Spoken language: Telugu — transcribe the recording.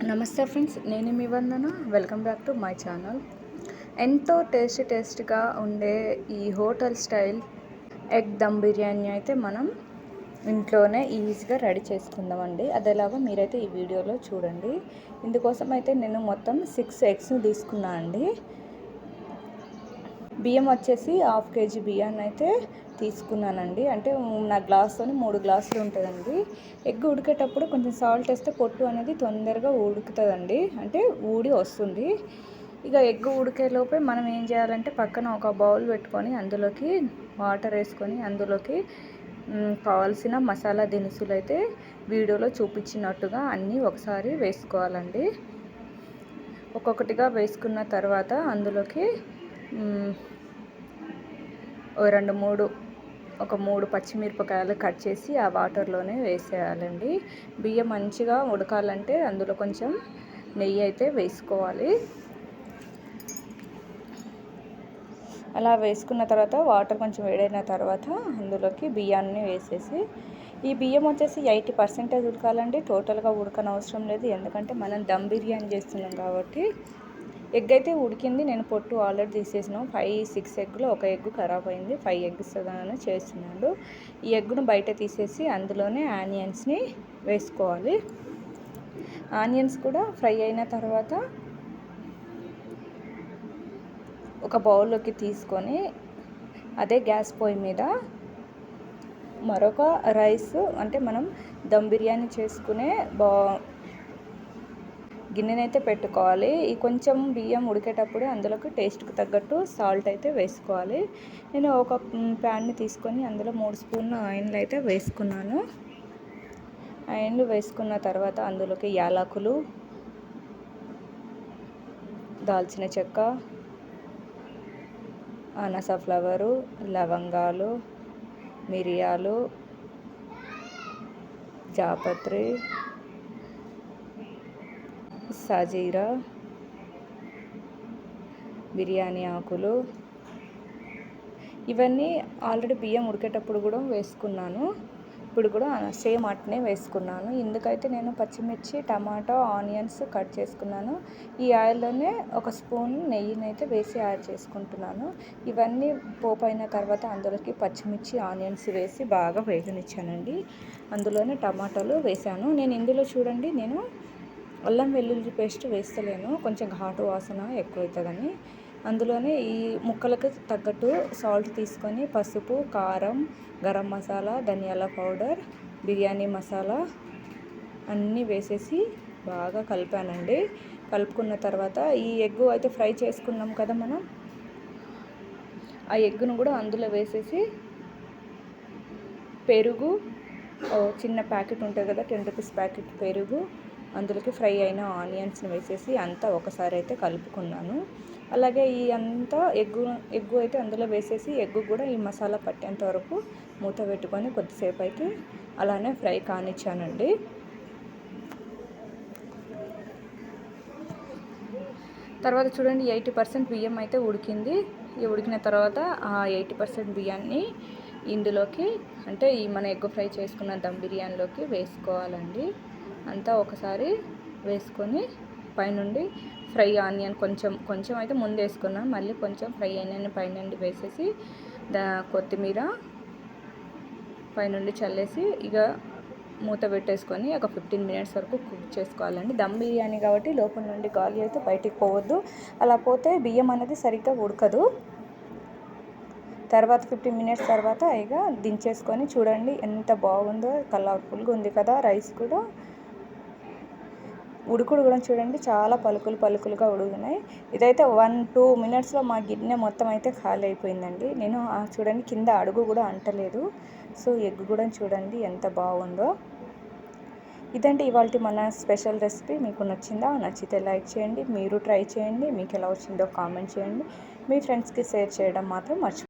నమస్తే ఫ్రెండ్స్, నేను మీ Vandana. Welcome back to my channel. ఎంతో టేస్టీగా ఉండే ఈ hotel style egg dum biryani అయితే మనం ఇంట్లోనే ఈజీగా రెడీ చేసుకుందామండి. అది ఎలాగో మీరైతే ఈ వీడియోలో చూడండి. ఇందుకోసం అయితే నేను మొత్తం 6 ఎగ్స్ని తీసుకున్నా అండి. బియ్యం వచ్చేసి 1/2 kg బియ్యాన్ని అయితే తీసుకున్నానండి. అంటే నా గ్లాస్తోని 3 గ్లాసులు ఉంటుందండి. ఎగ్ ఉడికేటప్పుడు కొంచెం సాల్ట్ వేస్తే పొట్టు అనేది తొందరగా ఉడుకుతుందండి, అంటే ఊడి వస్తుంది. ఇక ఎగ్ ఉడికేలోపే మనం ఏం చేయాలంటే పక్కన ఒక బౌల్ పెట్టుకొని అందులోకి వాటర్ వేసుకొని అందులోకి కావాల్సిన మసాలా దినుసులు అయితే వీడియోలో చూపించినట్టుగా అన్నీ ఒకసారి వేసుకోవాలండి. ఒక్కొక్కటిగా వేసుకున్న తర్వాత అందులోకి ఒక 3 పచ్చిమిరపకాయలు కట్ చేసి ఆ వాటర్లోనే వేసేయాలండి. బియ్యం మంచిగా ఉడకాలంటే అందులో కొంచెం నెయ్యి అయితే వేసుకోవాలి. అలా వేసుకున్న తర్వాత వాటర్ కొంచెం వేడైన తర్వాత అందులోకి బియ్యాన్ని వేసేసి, ఈ బియ్యం వచ్చేసి 80% ఉడకాలండి. టోటల్గా ఉడకనవసరం లేదు, ఎందుకంటే మనం దమ్ బిర్యానీ చేస్తున్నాం కాబట్టి. ఎగ్ అయితే ఉడికింది, నేను పొట్టు ఆల్రెడీ తీసేసినాం. 5-6 ఎగ్గులో ఒక ఎగ్ ఖరాబ్ అయింది. 5 ఎగ్స్ చేస్తున్నాడు. ఈ ఎగ్గును బయట తీసేసి అందులోనే ఆనియన్స్ని వేసుకోవాలి. ఆనియన్స్ కూడా ఫ్రై అయిన తర్వాత ఒక బౌల్లోకి తీసుకొని అదే గ్యాస్ పొయ్యి మీద మరొక రైస్, అంటే మనం దమ్ బిర్యానీ చేసుకునే గిన్నెనైతే పెట్టుకోవాలి. ఈ కొంచెం బియ్యం ఉడికేటప్పుడు అందులోకి టేస్ట్కి తగ్గట్టు సాల్ట్ అయితే వేసుకోవాలి. నేను ఒక ప్యాన్ని తీసుకొని అందులో 3 స్పూన్ల ఆయిల్ అయితే వేసుకున్నాను. ఆయిల్ వేసుకున్న తర్వాత అందులోకి యాలకులు, దాల్చిన చెక్క, అనాస ఫ్లవరు, లవంగాలు, మిరియాలు, జాపత్రి, సాజీరా, బిర్యానీ ఆకులు, ఇవన్నీ ఆల్రెడీ బియ్యం ఉడికేటప్పుడు కూడా వేసుకున్నాను. ఇప్పుడు కూడా సేమ్ అట్నే వేసుకున్నాను. ఇందుకైతే నేను పచ్చిమిర్చి, టమాటో, ఆనియన్స్ కట్ చేసుకున్నాను. ఈ ఆయిల్లోనే ఒక స్పూన్ నెయ్యిని అయితే వేసి యాడ్ చేసుకుంటున్నాను. ఇవన్నీ పోపు అయిన తర్వాత అందులోకి పచ్చిమిర్చి, ఆనియన్స్ వేసి బాగా వేగనిచ్చానండి. అందులోనే టమాటాలు వేసాను. నేను ఇందులో చూడండి, నేను అల్లం వెల్లుల్లి పేస్ట్ వేస్తలేను, కొంచెం ఘాటు వాసన ఎక్కువ అవుతుందని. అందులోనే ఈ ముక్కలకు తగ్గట్టు సాల్ట్ తీసుకొని పసుపు, కారం, గరం మసాలా, ధనియాల పౌడర్, బిర్యానీ మసాలా అన్నీ వేసేసి బాగా కలిపానండి. కలుపుకున్న తర్వాత ఈ ఎగ్ అయితే ఫ్రై చేసుకున్నాం కదా మనం, ఆ ఎగ్గును కూడా అందులో వేసేసి పెరుగు, చిన్న ప్యాకెట్ ఉంటుంది కదా 10 రూపీస్ ప్యాకెట్ పెరుగు, అందులోకి ఫ్రై అయిన ఆనియన్స్ని వేసేసి అంతా ఒకసారి అయితే కలుపుకున్నాను. అలాగే ఈ అంతా ఎగ్గు అయితే అందులో వేసేసి ఎగ్గు కూడా ఈ మసాలా పట్టేంత వరకు మూత పెట్టుకొని కొద్దిసేపు అయితే అలానే ఫ్రై కానిచ్చానండి. తర్వాత చూడండి 80% బియ్యం అయితే ఉడికింది. ఉడికిన తర్వాత ఆ 80% బియ్యాన్ని ఇందులోకి, అంటే ఈ మన ఎగ్ ఫ్రై చేసుకున్న దమ్ బిర్యానీలోకి వేసుకోవాలండి. అంతా ఒకసారి వేసుకొని పైనుండి ఫ్రై ఆనియన్ కొంచెం అయితే ముందు వేసుకున్నాం, మళ్ళీ కొంచెం ఫ్రై ఆనియన్ పైనుండి వేసేసి కొత్తిమీర పైనుండి చల్లేసి ఇక మూత పెట్టేసుకొని ఒక 15 మినిట్స్ వరకు కుక్ చేసుకోవాలండి. దమ్ బిర్యానీ కాబట్టి లోపల నుండి గాలి అయితే బయటికి పోవద్దు, అలా పోతే బియ్యం అనేది సరిగ్గా ఉడకదు. తర్వాత 15 మినిట్స్ తర్వాత ఇక దించేసుకొని చూడండి ఎంత బాగుందో, కలర్ఫుల్గా ఉంది కదా. రైస్ కూడా ఉడుకుడు కూడా చూడండి చాలా పలుకులుగా ఉడుకున్నాయి. ఇదైతే 1-2 మినిట్స్లో మా గిన్నె మొత్తం అయితే ఖాళీ అయిపోయిందండి. నేను చూడండి కింద అడుగు కూడా అంటలేదు. సో ఎగ్ కూడా చూడండి ఎంత బాగుందో. ఇదండి ఇవాళ మన స్పెషల్ రెసిపీ. మీకు నచ్చిందా? నచ్చితే లైక్ చేయండి, మీరు ట్రై చేయండి. మీకు ఎలా వచ్చిందో కామెంట్ చేయండి. మీ ఫ్రెండ్స్కి షేర్ చేయడం మాత్రం మర్చిపోండి.